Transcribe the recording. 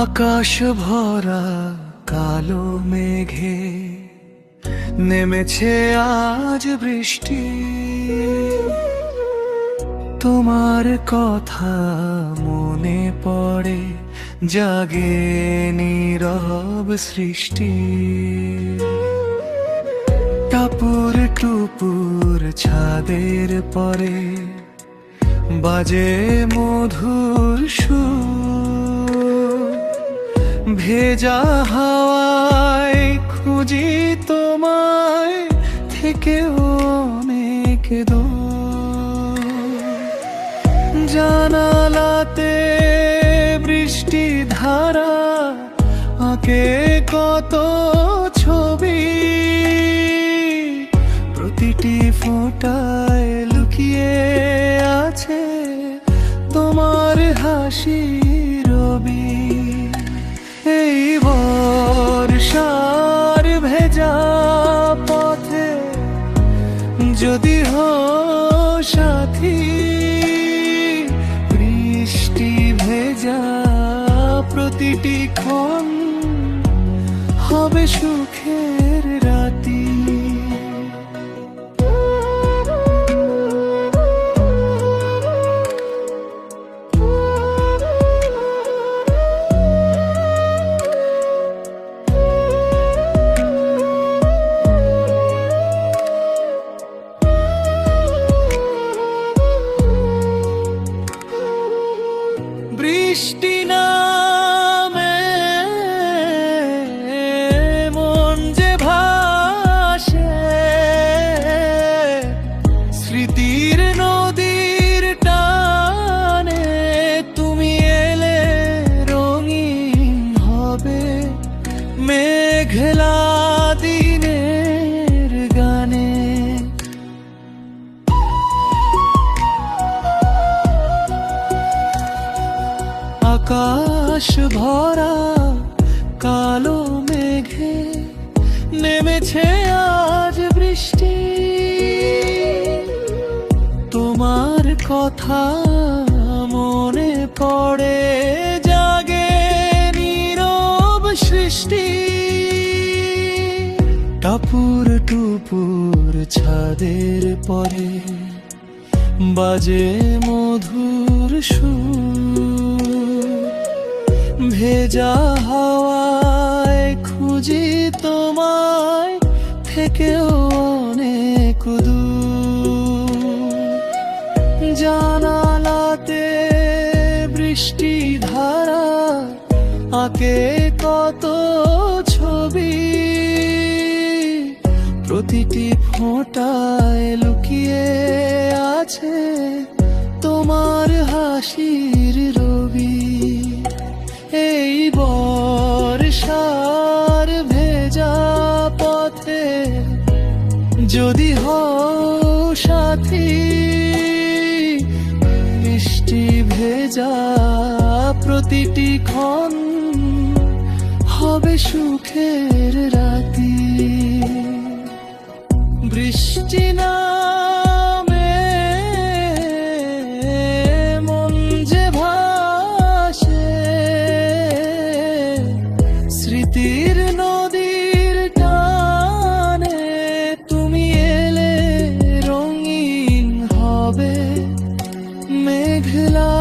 আকাশ ভরা কালো মেঘে নেমেছে আজ বৃষ্টি। তোমার কথা মনে পড়ে, জাগে নীরব সৃষ্টি। টাপুর টুপুর ছাদের পরে বাজে মধুর সুর। ভেজা হাওয়ায় খুঁজি তোমায়, থেকে অনেক দূর। জানালাতে বৃষ্টি ধারা আঁকে কত ছবি। প্রতিটি ফোঁটায় লুকিয়ে আছে তোমার হাসি রবি। এই বর্ষার ভেজা পথে যদি হও সাথী, বৃষ্টি ভেজা প্রতিটি ক্ষণ হবে সুখের রাতি। বৃষ্টি নামে মন যে ভাসে, স্মৃতির নদীর টানে তুমি এলে রঙিন হবে মেঘলা দিনের গানে। আকাশ ভরা কালো মেঘে নেমেছে আজ বৃষ্টি। তোমার কথা মনে পড়ে, জাগে নীরব সৃষ্টি। টাপুর টুপুর ছাদের পরে বাজে মধুর সুর। ভেজা হাওয়ায় খুঁজি তোমায়, থেকে অনেক দূর। জানালাতে বৃষ্টি ধারা আঁকে কত ছবি। প্রতিটি ফোঁটায় লুকিয়ে আছে তোমার হাসির রবি। এই বর্ষার ভেজা পথে যদি হও সাথী, বৃষ্টি ভেজা প্রতিটি ক্ষণ হবে সুখের রাতি। বৃষ্টি নামে মন যে ভাসে, স্মৃতির নদীর টানে তুমি এলে রঙিন হবে মেঘলা